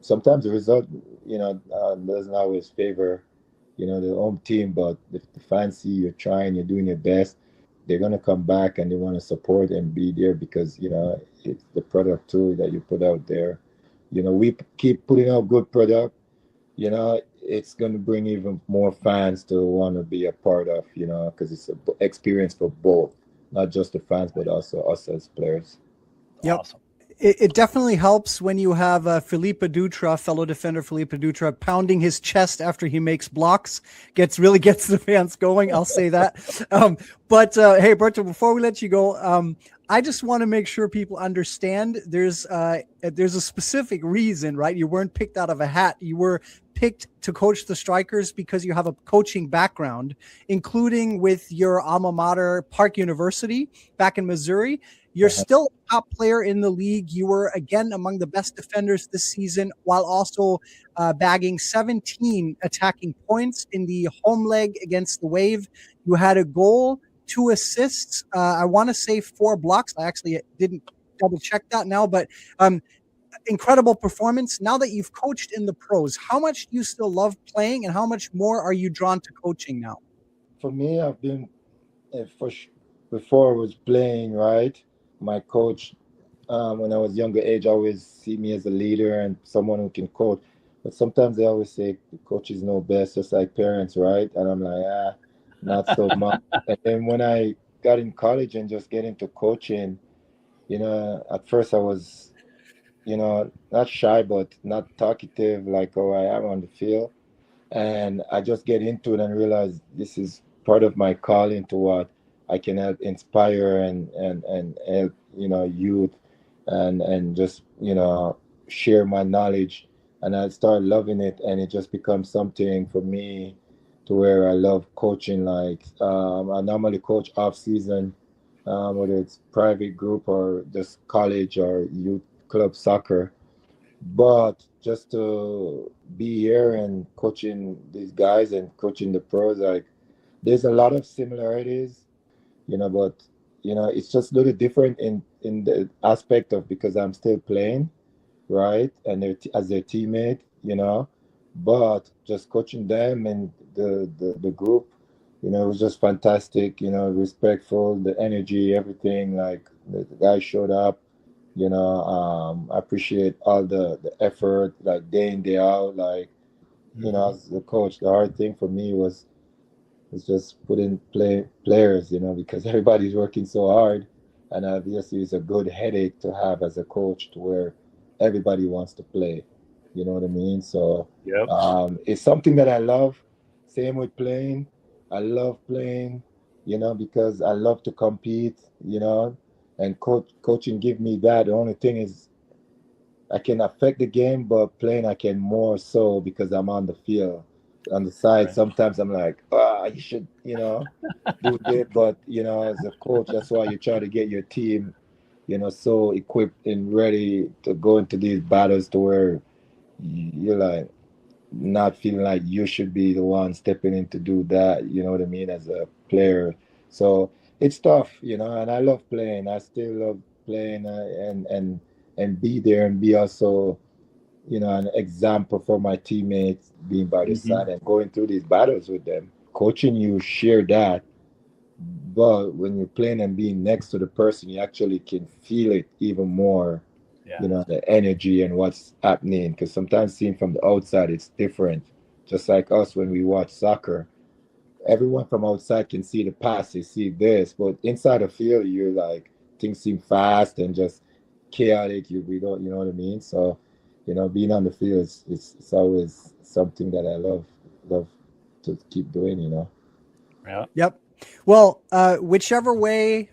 sometimes the result, doesn't always favor, the home team, but if the fans see you're trying, you're doing your best, they're going to come back and they want to support and be there because, it's the product too that you put out there. We keep putting out good product, it's going to bring even more fans to want to be a part of, because it's an experience for both, not just the fans, but also us as players. Yep. Awesome. It definitely helps when you have Felipe Dutra, fellow defender Felipe Dutra, pounding his chest after he makes blocks. Really gets the fans going. I'll say that. But hey, Berto, before we let you go, I just want to make sure people understand there's a specific reason, right? You weren't picked out of a hat. You were picked to coach the Strikers because you have a coaching background, including with your alma mater, Park University, back in Missouri. You're still a top player in the league. You were, again, among the best defenders this season, while also bagging 17 attacking points in the home leg against the Wave. You had a goal, 2 assists. I want to say 4 blocks. I actually didn't double check that now, but incredible performance. Now that you've coached in the pros, how much do you still love playing, and how much more are you drawn to coaching now? For me, I've been, before I was playing, right? My coach, when I was younger age, always see me as a leader and someone who can coach. But sometimes they always say coaches know best, just like parents, right? And I'm like, not so much. And then when I got in college and just get into coaching, at first I was, not shy, but not talkative like how I am on the field. And I just get into it and realize this is part of my calling to what I can help inspire and help, youth and just, share my knowledge. And I started loving it, and it just becomes something for me to where I love coaching. Like I normally coach off season, whether it's private group or just college or youth club soccer. But just to be here and coaching these guys and coaching the pros, like there's a lot of similarities, but it's just a little different in the aspect of, because I'm still playing, right, and as their teammate, but just coaching them and the group, it was just fantastic, respectful, the energy, everything. Like the guys showed up, I appreciate all the effort, like day in, day out. Like, as the coach, the hard thing for me was just putting players, because everybody's working so hard, and obviously it's a good headache to have as a coach, to where everybody wants to play. You know what I mean? So yep. It's something that I love. Same with playing. I love playing, because I love to compete, and coaching give me that. The only thing is I can affect the game, but playing I can more so because I'm on the field. On the side, right. Sometimes I'm like, you should, do it. But, as a coach, that's why you try to get your team, so equipped and ready to go into these battles, to where you're like, not feeling like you should be the one stepping in to do that, you know what I mean, as a player. So it's tough, and I love playing. I still love playing, and be there and be also, an example for my teammates, being by the side and going through these battles with them. Coaching, you share that, but when you're playing and being next to the person, you actually can feel it even more. The energy and what's happening, because sometimes seeing from the outside it's different. Just like us when we watch soccer, everyone from outside can see the pass, they see this, but inside the field you're like, things seem fast and just chaotic. We don't, you know what I mean? So being on the field it's always something that I love to keep doing. Yeah. Yep. Well, whichever way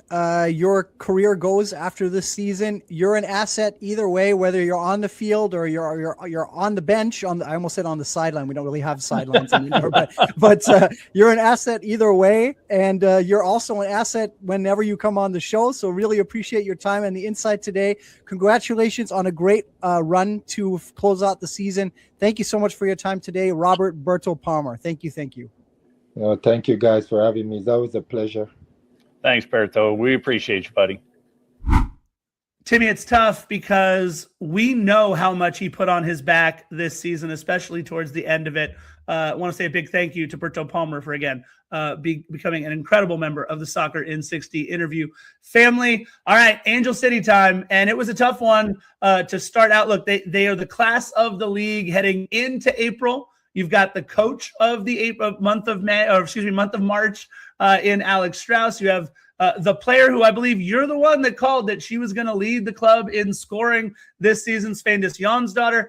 your career goes after this season, you're an asset either way, whether you're on the field or you're on the bench. I almost said on the sideline. We don't really have sidelines anymore, but you're an asset either way, and you're also an asset whenever you come on the show. So really appreciate your time and the insight today. Congratulations on a great run to close out the season. Thank you so much for your time today, Robert Berto Palmer. Thank you. Thank you guys for having me. It's always a pleasure. Thanks, Berto. We appreciate you, buddy. Timmy, it's tough because we know how much he put on his back this season, especially towards the end of it. I want to say a big thank you to Berto Palmer for, again, becoming an incredible member of the Soccer in 60 interview family. All right, Angel City time. And it was a tough one to start out. Look, they are the class of the league heading into April. You've got the coach of the month of March in Alex Strauss. You have the player who I believe you're the one that called that she was going to lead the club in scoring this season, Svandis Jonsdottir,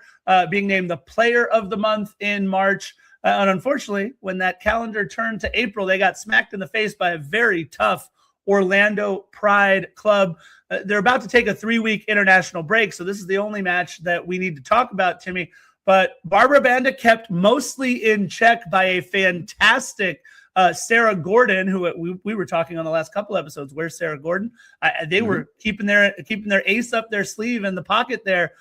being named the player of the month in March. And unfortunately, when that calendar turned to April, they got smacked in the face by a very tough Orlando Pride club. They're about to take a 3-week international break, so this is the only match that we need to talk about, Timmy. But Barbara Banda kept mostly in check by a fantastic Sarah Gordon, who we were talking on the last couple episodes. Where's Sarah Gordon? They were keeping their ace up their sleeve in the pocket there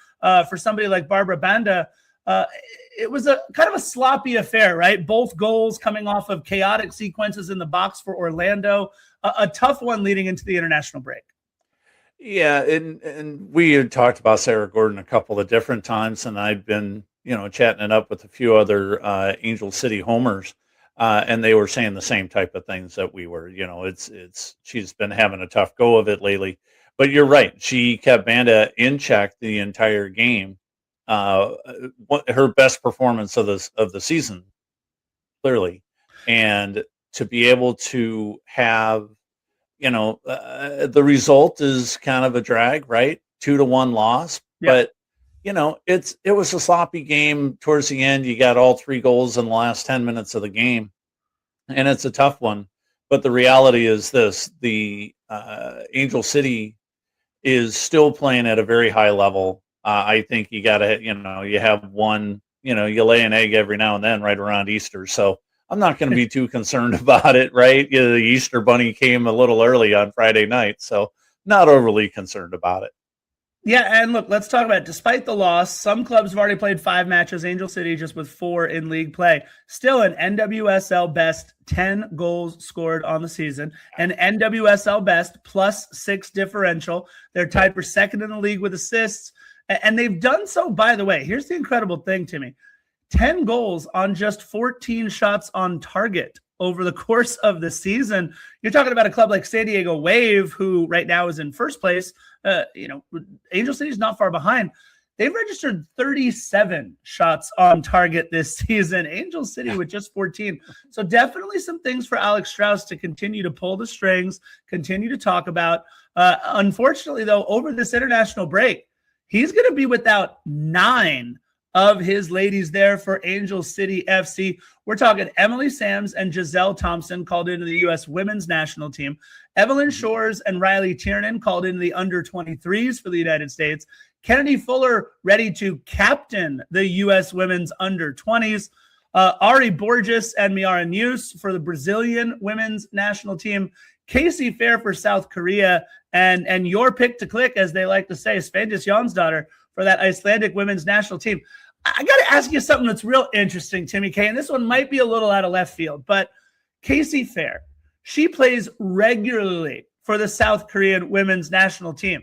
for somebody like Barbara Banda. It was a kind of a sloppy affair, right? Both goals coming off of chaotic sequences in the box for Orlando. A tough one leading into the international break. Yeah, and we had talked about Sarah Gordon a couple of different times, and I've been chatting it up with a few other Angel City homers, and they were saying the same type of things that we were. She's been having a tough go of it lately. But you're right. She kept Banda in check the entire game. Her best performance of the season, clearly, and to be able to have, the result is kind of a drag, right? 2-1 loss, but. It was a sloppy game towards the end. You got all 3 goals in the last 10 minutes of the game, and it's a tough one. But the reality is this: the Angel City is still playing at a very high level. I think you got to, you have one, you lay an egg every now and then right around Easter. So I'm not going to be too concerned about it, right? The Easter bunny came a little early on Friday night, so not overly concerned about it. Yeah, and look, let's talk about it. Despite the loss, some clubs have already played 5 matches. Angel City just with 4 in league play. Still an NWSL best 10 goals scored on the season. An NWSL best +6 differential. They're tied for second in the league with assists. And they've done so, by the way, here's the incredible thing, Timmy. 10 goals on just 14 shots on target over the course of the season. You're talking about a club like San Diego Wave, who right now is in first place. Angel City is not far behind. They've registered 37 shots on target this season. Angel City with just 14. So definitely some things for Alex Strauss to continue to pull the strings, continue to talk about. Unfortunately, though, over this international break, he's going to be without 9 of his ladies there for Angel City FC. We're talking Emily Sams and Giselle Thompson called into the U.S. women's national team. Evelyn Shores and Riley Tiernan called into the under-23s for the United States. Kennedy Fuller ready to captain the U.S. women's under-20s. Ari Borges and Miara News for the Brazilian women's national team. Casey Fair for South Korea. And your pick to click, as they like to say, Svandis Jonsdottir for that Icelandic women's national team. I got to ask you something that's real interesting, Timmy K, and this one might be a little out of left field, but Casey Fair, she plays regularly for the South Korean women's national team.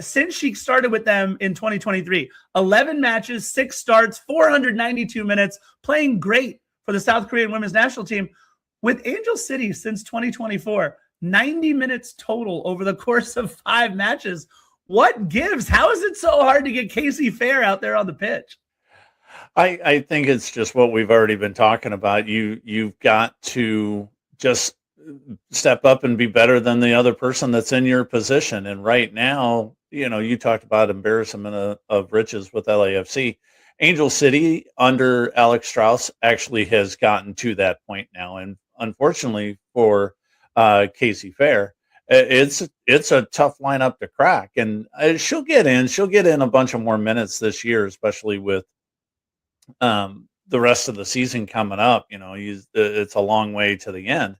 Since she started with them in 2023, 11 matches, 6 starts, 492 minutes, playing great for the South Korean women's national team. With Angel City since 2024, 90 minutes total over the course of 5 matches. What gives? How is it so hard to get Casey Fair out there on the pitch? I think it's just what we've already been talking about. You've got to just step up and be better than the other person that's in your position. And right now, you talked about embarrassment of riches with LAFC. Angel City under Alex Strauss actually has gotten to that point now. And unfortunately for Casey Fair, it's a tough lineup to crack. And she'll get in a bunch of more minutes this year, especially with the rest of the season coming up. It's a long way to the end.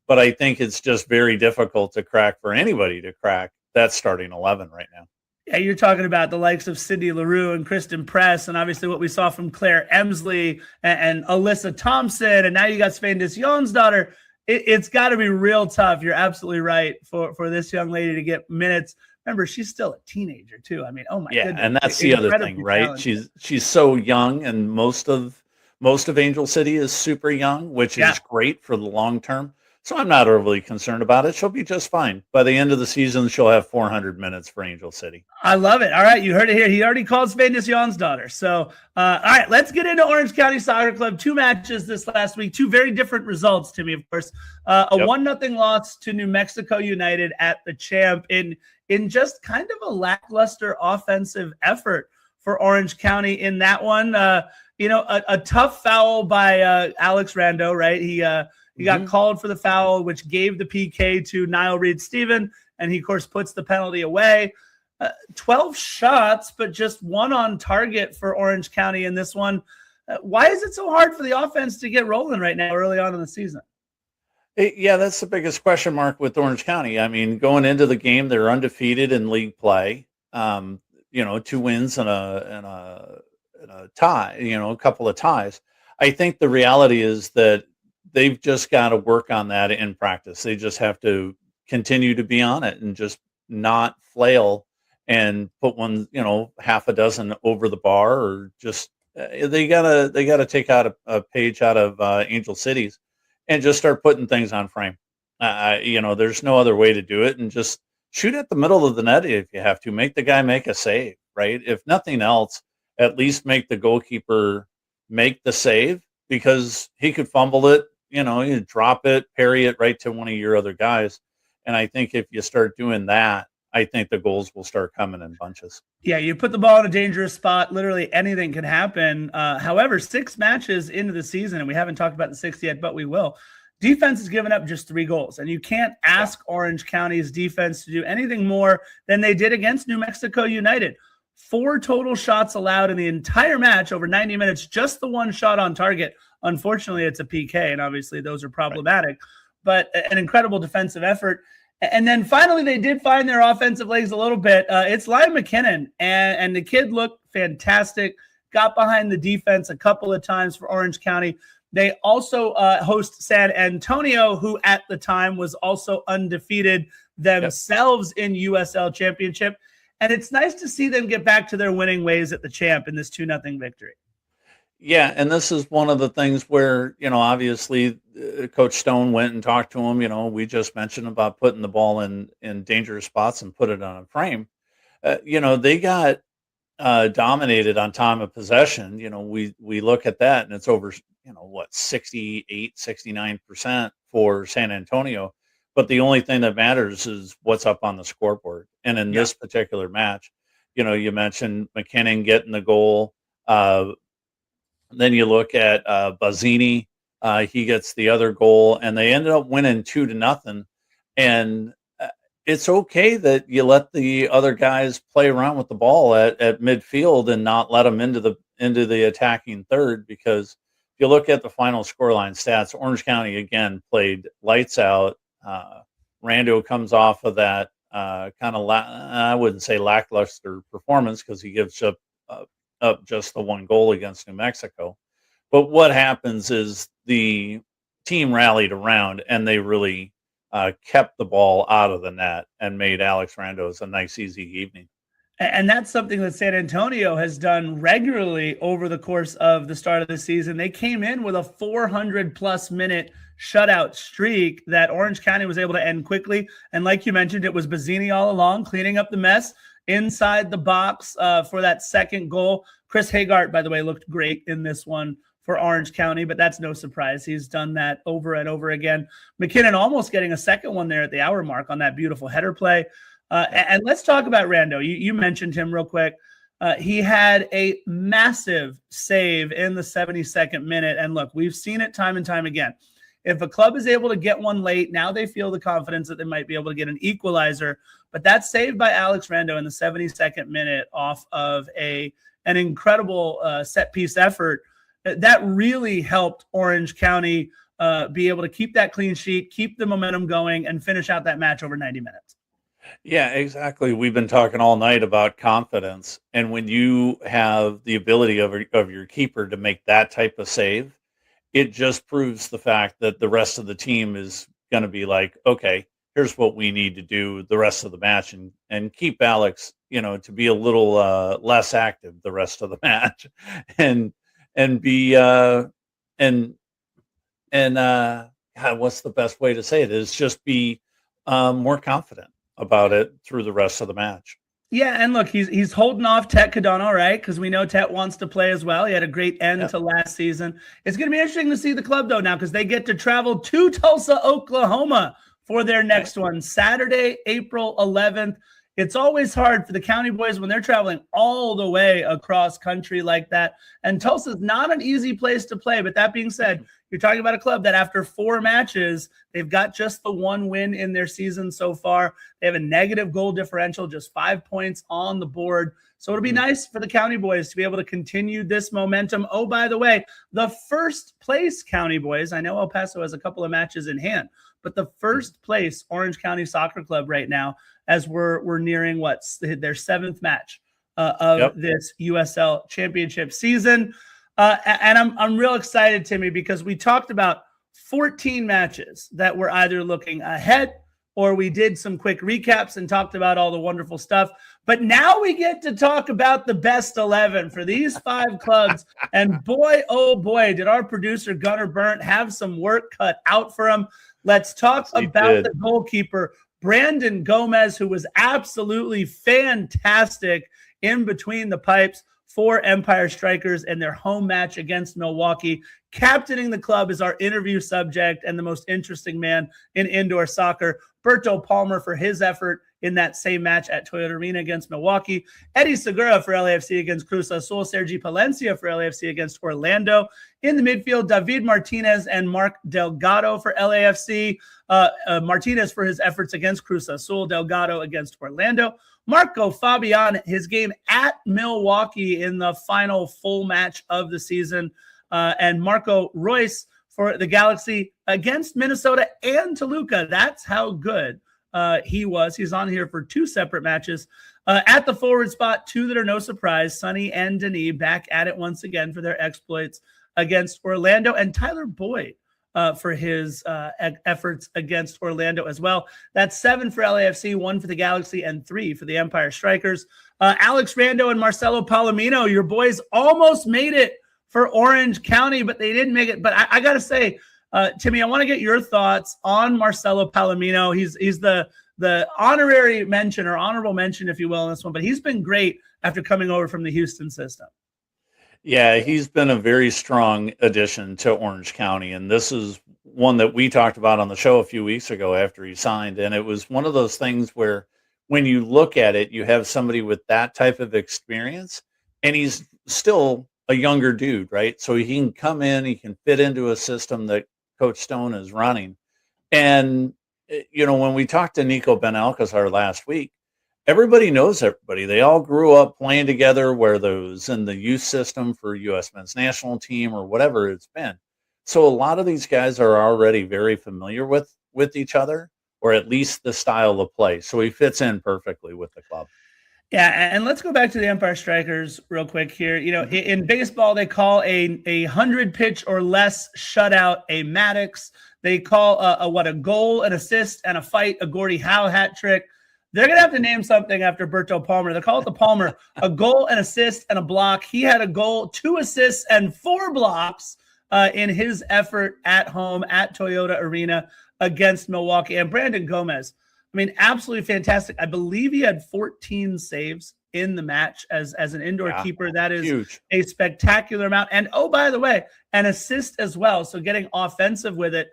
But I think it's just very difficult to crack for anybody to crack that starting 11 right now. Yeah, you're talking about the likes of Cindy LaRue and Kristen Press, and obviously what we saw from Claire Emsley and Alyssa Thompson, and now you got Svein Jonsdottir. It's got to be real tough. You're absolutely right for this young lady to get minutes. Remember, she's still a teenager too. I mean, oh my goodness. And that's the other thing, right? Talented. She's so young, and most of Angel City is super young, which is great for the long term. So I'm not overly concerned about it. She'll be just fine. By the end of the season, she'll have 400 minutes for Angel City. I love it. All right, you heard it here. He already called Svein Jonsdottir. So, all right, let's get into Orange County Soccer Club. 2 matches this last week, 2 very different results, Timmy, of course. A 1-0 loss to New Mexico United at the Champ in just kind of a lackluster offensive effort for Orange County in that one. A tough foul by Alex Rando, right? He got called for the foul, which gave the PK to Niall Reed-Steven, and he, of course, puts the penalty away. 12 shots, but just 1 on target for Orange County in this one. Why is it so hard for the offense to get rolling right now early on in the season? Yeah, that's the biggest question mark with Orange County. I mean, going into the game, they're undefeated in league play. 2 wins and a tie, a couple of ties. I think the reality is that they've just got to work on that in practice. They just have to continue to be on it and just not flail and put one, half a dozen over the bar, or just they gotta take out a page out of Angel City's and just start putting things on frame. There's no other way to do it, and just shoot at the middle of the net if you have to. Make the guy make a save, right? If nothing else, at least make the goalkeeper make the save, because he could fumble it. You drop it, parry it right to one of your other guys. And I think if you start doing that, I think the goals will start coming in bunches. Yeah, you put the ball in a dangerous spot. Literally anything can happen. However, 6 matches into the season, and we haven't talked about the 6th yet, but we will. Defense has given up just 3 goals. And you can't ask Orange County's defense to do anything more than they did against New Mexico United. 4 total shots allowed in the entire match over 90 minutes, just the 1 shot on target. Unfortunately, it's a PK, and obviously those are problematic, but an incredible defensive effort. And then finally, they did find their offensive legs a little bit. It's Lyle McKinnon, and the kid looked fantastic, got behind the defense a couple of times for Orange County. They also host San Antonio, who at the time was also undefeated themselves in USL Championship. And it's nice to see them get back to their winning ways at the Champ in this 2-0 victory. Yeah, and this is one of the things where, obviously Coach Stone went and talked to him. We just mentioned about putting the ball in dangerous spots and put it on a frame. They got dominated on time of possession. We look at that, and it's over, 68, 69% for San Antonio. But the only thing that matters is what's up on the scoreboard. And in this particular match, you mentioned McKinnon getting the goal. Then you look at Bazzini. He gets the other goal, and they ended up winning 2-0. And it's okay that you let the other guys play around with the ball at midfield and not let them into the attacking third, because if you look at the final scoreline stats, Orange County again played lights out. Rando comes off of that kind of I wouldn't say lackluster performance, because he gives up up just the one goal against New Mexico. But what happens is the team rallied around and they really kept the ball out of the net and made Alex Randos a nice, easy evening. And that's something that San Antonio has done regularly over the course of the start of the season. They came in with a 400-plus minute shutout streak that Orange County was able to end quickly. And like you mentioned, it was Bazzini all along, cleaning up the mess inside the box for that second goal. Chris Hagart, by the way, looked great in this one for Orange County, but that's no surprise. He's done that over and over again. McKinnon almost getting a second one there at the hour mark on that beautiful header play. And let's talk about Rando. You mentioned him real quick. He had a massive save in the 72nd minute. And look, we've seen it time and time again. If a club is able to get one late, now they feel the confidence that they might be able to get an equalizer. But that save by Alex Rando in the 72nd minute off of an incredible set-piece effort, that really helped Orange County be able to keep that clean sheet, keep the momentum going, and finish out that match over 90 minutes. Yeah, exactly. We've been talking all night about confidence. And when you have the ability of your keeper to make that type of save, it just proves the fact that the rest of the team is going to be like, okay, here's what we need to do the rest of the match and keep Alex, to be a little less active the rest of the match and be God, what's the best way to say it is just be more confident about it through the rest of the match. Yeah, and look, he's holding off Tet Cadano, right? Because we know Tet wants to play as well. He had a great end to last season. It's going to be interesting to see the club, though, now, because they get to travel to Tulsa, Oklahoma for their next one, Saturday, April 11th. It's always hard for the County boys when they're traveling all the way across country like that. And Tulsa's not an easy place to play. But that being said, you're talking about a club that after 4 matches, they've got just the 1 win in their season so far. They have a negative goal differential, just 5 points on the board. So it'll be nice for the County boys to be able to continue this momentum. Oh, by the way, the first place County boys, I know El Paso has a couple of matches in hand, but the first place Orange County Soccer Club right now, as we're nearing their 7th match of this USL Championship season. And I'm real excited, Timmy, because we talked about 14 matches that were either looking ahead or we did some quick recaps and talked about all the wonderful stuff. But now we get to talk about the best 11 for these 5 clubs. And boy, oh boy, did our producer Gunnar Burnt have some work cut out for him. Let's talk about the goalkeeper, Brandon Gomez, who was absolutely fantastic in between the pipes for Empire Strykers and their home match against Milwaukee. Captaining the club is our interview subject and the most interesting man in indoor soccer. Berto Palmer for his effort in that same match at Toyota Arena against Milwaukee. Eddie Segura for LAFC against Cruz Azul. Sergi Palencia for LAFC against Orlando. In the midfield, David Martinez and Mark Delgado for LAFC. Martinez for his efforts against Cruz Azul. Delgado against Orlando. Marco Fabian, his game at Milwaukee in the final full match of the season. And Marco Royce for the Galaxy against Minnesota and Toluca. That's how good he was. He's on here for 2 separate matches. At the forward spot, 2 that are no surprise. Sonny and Denis back at it once again for their exploits against Orlando. And Tyler Boyd for his efforts against Orlando as well. That's 7 for LAFC, 1 for the Galaxy, and 3 for the Empire Strykers. Alex Rando and Marcelo Palomino, your boys almost made it for Orange County, but they didn't make it. But I got to say, Timmy, I want to get your thoughts on Marcelo Palomino. He's the honorary mention or honorable mention, if you will, in this one, but he's been great after coming over from the Houston system. Yeah, he's been a very strong addition to Orange County, and this is one that we talked about on the show a few weeks ago after he signed, and it was one of those things where when you look at it, you have somebody with that type of experience, and he's still a younger dude, right? So he can come in, he can fit into a system that Coach Stone is running. And, when we talked to Nico Ben Alcazar last week, everybody knows everybody. They all grew up playing together, whether it was in the youth system for U.S. men's national team or whatever it's been. So a lot of these guys are already very familiar with each other, or at least the style of play. So he fits in perfectly with the club. Yeah, and let's go back to the Empire Strykers real quick here. You know, in baseball, they call a 100-pitch or less shutout a Maddox. They call a goal, an assist, and a fight a Gordie Howe hat trick. They're going to have to name something after Berto Palmer. They call it the Palmer, a goal, an assist, and a block. He had a goal, 2 assists, and 4 blocks in his effort at home at Toyota Arena against Milwaukee. And Brandon Gomez, I mean, absolutely fantastic. I believe he had 14 saves in the match as an indoor keeper. That is huge. A spectacular amount. And, oh, by the way, an assist as well. So getting offensive with it.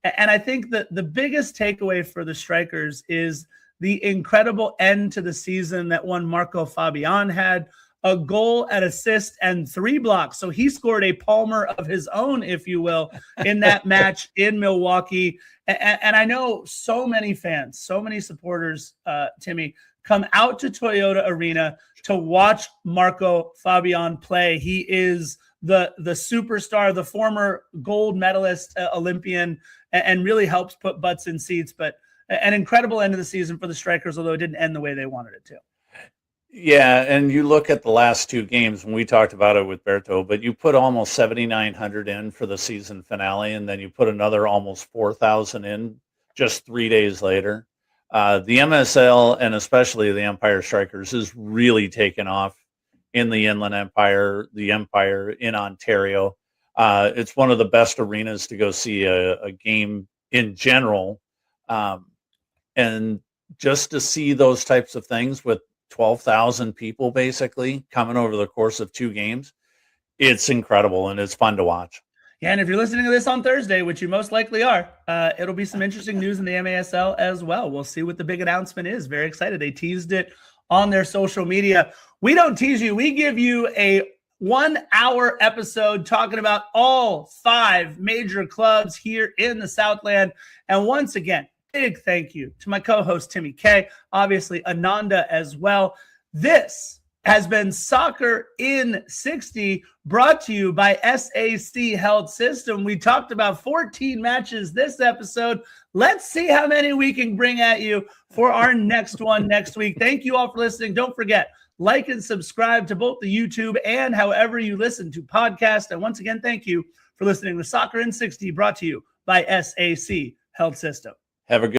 And I think that the biggest takeaway for the Strikers is the incredible end to the season that one Marco Fabian had. A goal, an assist, and 3 blocks. So he scored a Palmer of his own, if you will, in that match in Milwaukee. And I know so many fans, so many supporters, Timmy, come out to Toyota Arena to watch Marco Fabian play. He is the superstar, the former gold medalist Olympian, and really helps put butts in seats. But an incredible end of the season for the Strikers, although it didn't end the way they wanted it to. Yeah, and you look at the last 2 games, and we talked about it with Berto, but you put almost 7,900 in for the season finale, and then you put another almost 4,000 in just 3 days later. The MSL, and especially the Empire Strykers, is really taken off in the Inland Empire, the Empire in Ontario. It's one of the best arenas to go see a game in general. And just to see those types of things with 12,000 people basically coming over the course of 2 games, it's incredible and it's fun to watch. Yeah, and if you're listening to this on Thursday, which you most likely are, it'll be some interesting news in the MASL as well. We'll see what the big announcement is. Very excited. They teased it on their social media. We don't tease you. We give you a 1-hour episode talking about all 5 major clubs here in the Southland. And once again, big thank you to my co-host, Timmy K, obviously Ananda as well. This has been Soccer in 60, brought to you by SAC Health System. We talked about 14 matches this episode. Let's see how many we can bring at you for our next one next week. Thank you all for listening. Don't forget, like and subscribe to both the YouTube and however you listen to podcasts. And once again, thank you for listening to Soccer in 60, brought to you by SAC Health System. Have a good